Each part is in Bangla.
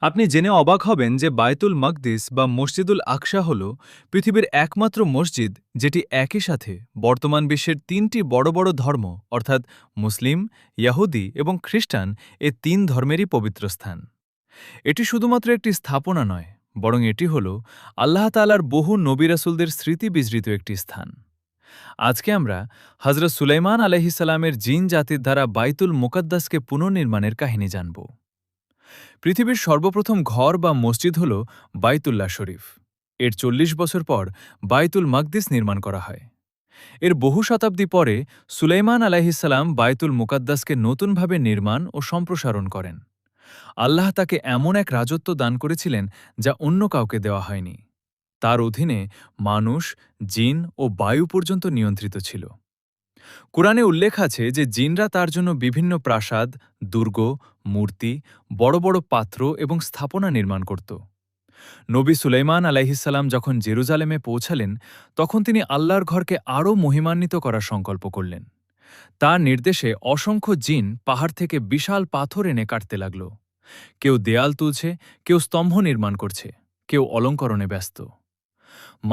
আপনি জেনে অবাক হবেন যে বায়তুল মাকদিস বা মসজিদুল আকসা হল পৃথিবীর একমাত্র মসজিদ যেটি একই সাথে বর্তমান বিশ্বের তিনটি বড় বড় ধর্ম অর্থাৎ মুসলিম, ইয়াহুদি এবং খ্রিস্টান তিন ধর্মেরই পবিত্র স্থান। এটি শুধুমাত্র একটি স্থাপনা নয়, বরং এটি হল আল্লাহ তাআলার বহু নবী রাসূলদের স্মৃতি বিজড়িত একটি স্থান। আজকে আমরা হজরত সুলাইমান আলাইহিসসালামের জিন জাতির দ্বারা বাইতুল মুকাদ্দাসকে পুনর্নির্মাণের কাহিনী জানব। পৃথিবীর সর্বপ্রথম ঘর বা মসজিদ হল বাইতুল্লাহ শরীফ। এর ৪০ বছর পর বাইতুল মাকদিস নির্মাণ করা হয়। এর বহু শতাব্দী পরে সুলাইমান আলাইহিসসালাম বাইতুল মুকাদ্দাসকে নতুনভাবে নির্মাণ ও সম্প্রসারণ করেন। আল্লাহ তাকে এমন এক রাজত্ব দান করেছিলেন যা অন্য কাউকে দেওয়া হয়নি। তার অধীনে মানুষ, জিন ও বায়ু পর্যন্ত নিয়ন্ত্রিত ছিল। কুরআনে উল্লেখ আছে যে জিনরা তার জন্য বিভিন্ন প্রাসাদ, দুর্গ, মূর্তি, বড় বড় পাত্র এবং স্থাপনা নির্মাণ করত। নবী সুলাইমান আলাইহিসসালাম যখন জেরুজালেমে পৌঁছালেন, তখন তিনি আল্লাহর ঘরকে আরও মহিমান্বিত করার সংকল্প করলেন। তার নির্দেশে অসংখ্য জিন পাহাড় থেকে বিশাল পাথর এনে কাটতে লাগল। কেউ দেয়াল তুলছে, কেউ স্তম্ভ নির্মাণ করছে, কেউ অলঙ্করণে ব্যস্ত।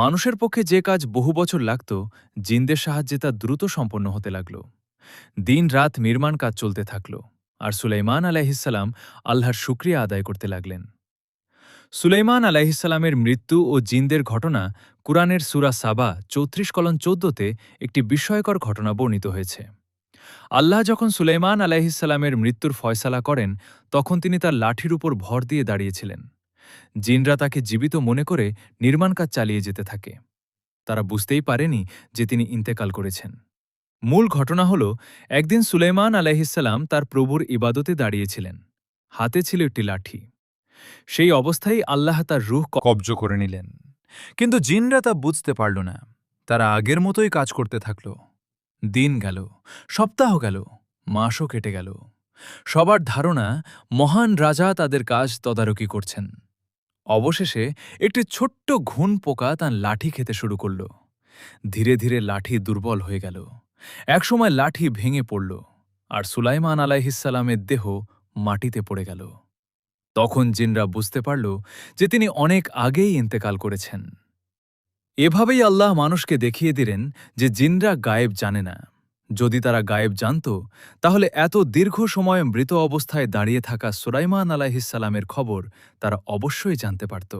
মানুষের পক্ষে যে কাজ বহু বছর লাগত, জিনদের সাহায্যে তা দ্রুত সম্পন্ন হতে লাগল। দিন রাত নির্মাণ কাজ চলতে থাকল, আর সুলাইমান আলাইহিসসালাম আল্লাহর শুকরিয়া আদায় করতে লাগলেন। সুলাইমান আলাইহিসসালামের মৃত্যু ও জিনদের ঘটনা কুরআনের সূরা সাবা ৩৪:১৪তে একটি বিস্ময়কর ঘটনা বর্ণিত হয়েছে। আল্লাহ যখন সুলাইমান আলাইহিসসালামের মৃত্যুর ফয়সালা করেন, তখন তিনি তার লাঠির উপর ভর দিয়ে দাঁড়িয়েছিলেন। জিনরা তাকে জীবিত মনে করে নির্মাণ কাজ চালিয়ে যেতে থাকে। তারা বুঝতেই পারেনি যে তিনি ইন্তেকাল করেছেন। মূল ঘটনা হল, একদিন সুলাইমান আলাইহিসসালাম তার প্রভুর ইবাদতে দাঁড়িয়েছিলেন। হাতে ছিল একটি লাঠি। সেই অবস্থায় আল্লাহ তার রূহ কব্জ করে নিলেন। কিন্তু জিনরা তা বুঝতে পারল না। তারা আগের মতোই কাজ করতে থাকল। দিন গেল, সপ্তাহ গেল, মাসও কেটে গেল। সবার ধারণা মহান রাজা তাদের কাজ তদারকি করছেন। অবশেষে একটি ছোট্ট ঘুণ পোকা তার লাঠি খেতে শুরু করল। ধীরে ধীরে লাঠি দুর্বল হয়ে গেল। একসময় লাঠি ভেঙে পড়ল, আর সুলাইমান আলাইহিসসালামের দেহ মাটিতে পড়ে গেল। তখন জিনরা বুঝতে পারল যে তিনি অনেক আগেই ইন্তেকাল করেছেন। এভাবেই আল্লাহ মানুষকে দেখিয়ে দিলেন যে জিনরা গায়েব জানে না। যদি তারা গায়েব জানত, তাহলে এত দীর্ঘ সময় মৃত অবস্থায় দাঁড়িয়ে থাকা সুলাইমান আলাইহিসসালামের খবর তারা অবশ্যই জানতে পারত।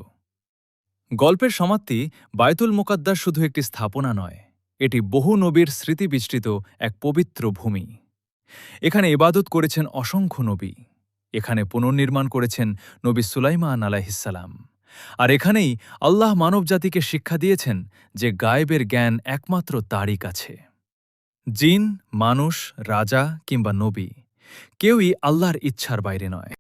গল্পের সমাপ্তি, বায়তুল মুকাদ্দাস শুধু একটি স্থাপনা নয়, এটি বহু নবীর স্মৃতি বিস্তৃত এক পবিত্র ভূমি। এখানে ইবাদত করেছেন অসংখ্য নবী। এখানে পুনর্নির্মাণ করেছেন নবী সুলাইমান আলাইহিসসালাম। আর এখানেই আল্লাহ মানবজাতিকে শিক্ষা দিয়েছেন যে গায়েবের জ্ঞান একমাত্র তারই কাছে। জিন, মানুষ, রাজা কিংবা নবী, কেউই আল্লাহর ইচ্ছার বাইরে নয়।